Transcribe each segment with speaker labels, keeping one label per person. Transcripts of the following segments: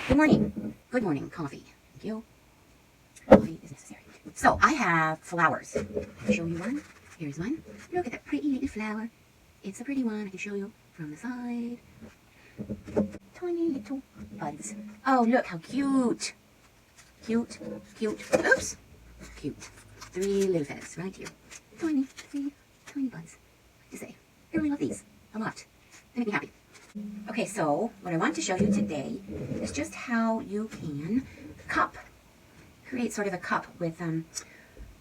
Speaker 1: Good morning. Good morning. Coffee. Thank you. Coffee is necessary. So I have flowers. I'll show you one. Here's one. Look at that pretty little flower. It's a pretty one. I can show you from the side. Tiny little buds. Oh, look how cute. Cute. Cute. Oops. Cute. 3 little feathers right here. Tiny buds. To say, I really love these a lot. They make me happy. Okay, so what I want to show you today is just how you can create sort of a cup with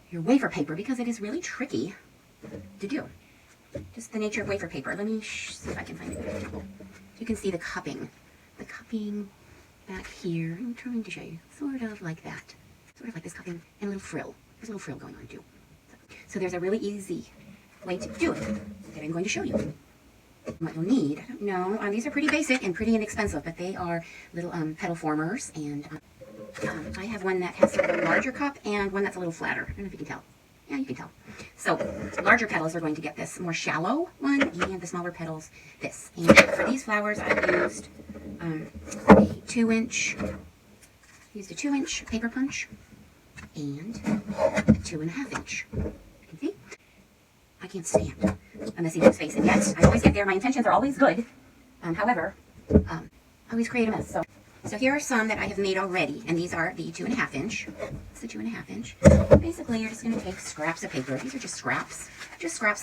Speaker 1: your wafer paper, because it is really tricky to do. Just the nature of wafer paper. Let me see if I can find a good example. You can see the cupping back here. I'm trying to show you, sort of like that. Sort of like this cupping and a little frill. There's a little frill going on too. So there's a really easy way to do it that I'm going to show you. What you'll need, I don't know, these are pretty basic and pretty inexpensive, but they are little petal formers, and I have one that has sort of a larger cup and one that's a little flatter. I don't know if you can tell. Yeah, you can tell. So larger petals are going to get this more shallow one, and the smaller petals this. And for these flowers, I've used a 2-inch paper punch and a 2.5-inch. You can see? I can't stand on the seedling's face, and yet I always get there. My intentions are always good. However, I always create a mess. So here are some that I have made already, and these are the 2.5-inch. It's the 2.5-inch. Basically, you're just going to take scraps of paper. These are just scraps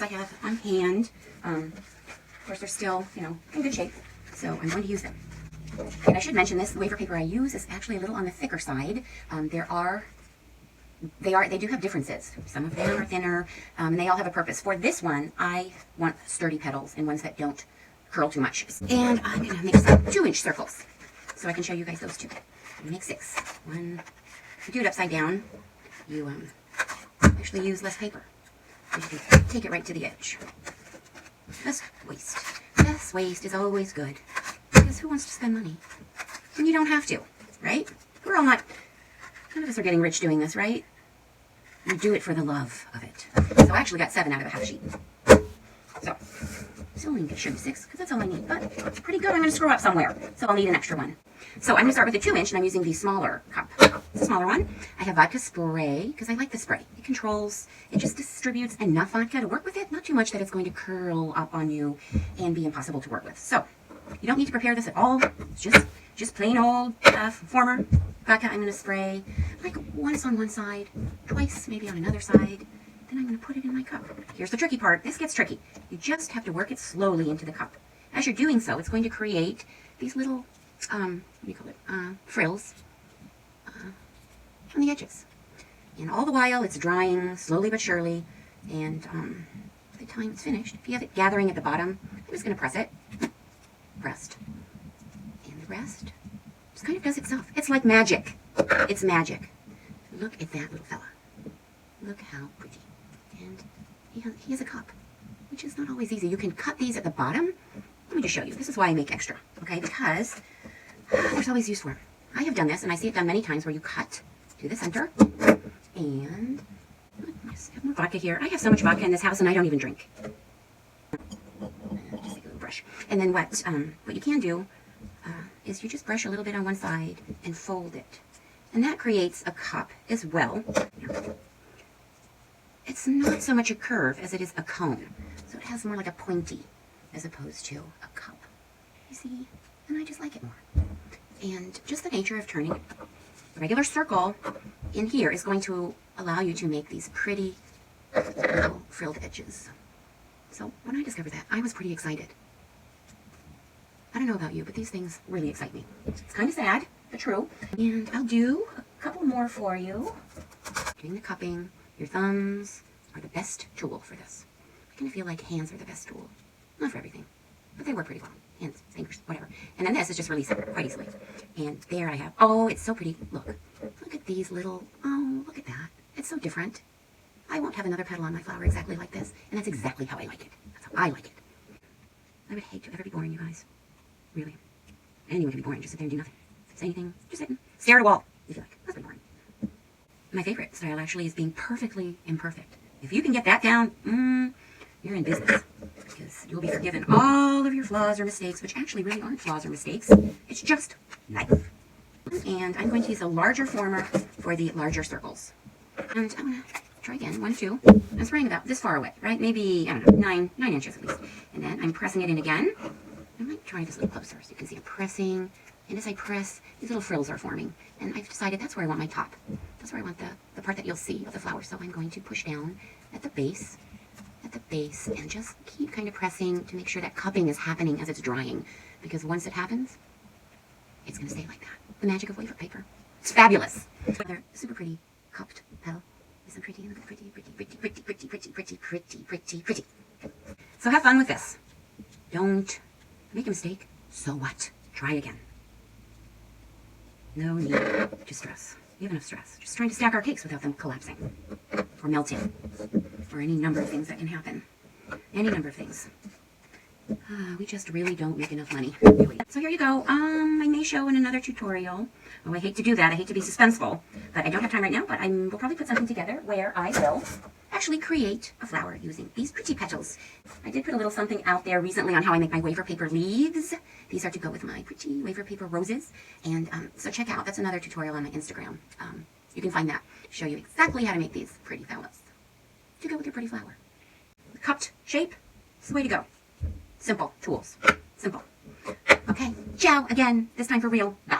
Speaker 1: I have on hand. Of course, they're still, in good shape, so I'm going to use them. And I should mention this: the wafer paper I use is actually a little on the thicker side. They do have differences. Some of them are thinner, and they all have a purpose. For this one, I want sturdy petals and ones that don't curl too much. And I'm going to make some 2-inch circles, so I can show you guys those too. I'm going to make 6. One. If you do it upside down, you actually use less paper. You can take it right to the edge. Less waste. Less waste is always good, because who wants to spend money when you don't have to, right? We're all not... None of us are getting rich doing this, right? We do it for the love of it. So I actually got 7 out of a half sheet. So only should be 6, because that's all I need. But it's pretty good. I'm going to screw up somewhere, so I'll need an extra one. So I'm going to start with the 2-inch, and I'm using the smaller cup. It's a smaller one. I have vodka spray, because I like the spray. It just distributes enough vodka to work with it. Not too much that it's going to curl up on you and be impossible to work with. So you don't need to prepare this at all. It's just plain old former vodka. I'm going to spray like once on one side, twice maybe on another side. Then I'm going to put it in my cup. Here's the tricky part. This gets tricky. You just have to work it slowly into the cup. As you're doing so, it's going to create these little, frills on the edges. And all the while, it's drying slowly but surely. And by the time it's finished, if you have it gathering at the bottom, I'm just going to press it. Pressed. And the rest just kind of does itself. It's like magic. It's magic. Look at that little fella. Look how pretty. And he has a cup, which is not always easy. You can cut these at the bottom. Let me just show you. This is why I make extra, okay? Because there's always use for them. I have done this, and I see it done many times, where you cut to the center, and I have more vodka here. I have so much vodka in this house, and I don't even drink. Just take a little brush. And then what you can do is you just brush a little bit on one side and fold it. And that creates a cup as well. It's not so much a curve as it is a cone. So it has more like a pointy as opposed to a cup. You see? And I just like it more. And just the nature of turning a regular circle in here is going to allow you to make these pretty little frilled edges. So when I discovered that, I was pretty excited. I don't know about you, but these things really excite me. It's kind of sad, but true. And I'll do a couple more for you. Doing the cupping. Your thumbs are the best tool for this. I kind of feel like hands are the best tool. Not for everything, but they work pretty well. Hands, fingers, whatever. And then this is just releasing quite easily. And there I have, oh, it's so pretty. Look at these little, oh, look at that. It's so different. I won't have another petal on my flower exactly like this, and that's exactly how I like it. That's how I like it. I would hate to ever be boring, you guys. Really. Anyone can be boring. Just sit there and do nothing. Say anything. Just sit and stare at a wall, if you like. That's pretty boring. My favorite style actually is being perfectly imperfect. If you can get that down, you're in business. Because you'll be forgiven all of your flaws or mistakes, which actually really aren't flaws or mistakes. It's just life. And I'm going to use a larger former for the larger circles. And I'm going to try again, 1, 2. I'm spraying about this far away, right? Maybe, I don't know, 9 inches at least. And then I'm pressing it in again. I might try this a little closer so you can see I'm pressing. And as I press, these little frills are forming. And I've decided that's where I want my top. That's where I want the part that you'll see of the flower. So I'm going to push down at the base, and just keep kind of pressing to make sure that cupping is happening as it's drying. Because once it happens, it's going to stay like that. The magic of wafer paper. It's fabulous. They're super pretty cupped petal. Isn't pretty? Look at pretty. So have fun with this. Don't make a mistake. So what? Try again. No need to stress. We have enough stress. Just trying to stack our cakes without them collapsing or melting or any number of things that can happen. Any number of things. We just really don't make enough money. So here you go. I may show in another tutorial. Oh, I hate to do that. I hate to be suspenseful. But I don't have time right now. But we'll probably put something together where I will actually create a flower using these pretty petals. I did put a little something out there recently on how I make my wafer paper leaves. These are to go with my pretty wafer paper roses. And so check out. That's another tutorial on my Instagram. You can find that. Show you exactly how to make these pretty fellas to go with your pretty flower. The cupped shape is the way to go. Simple tools. Simple. Okay. Ciao again. This time for real. Bye.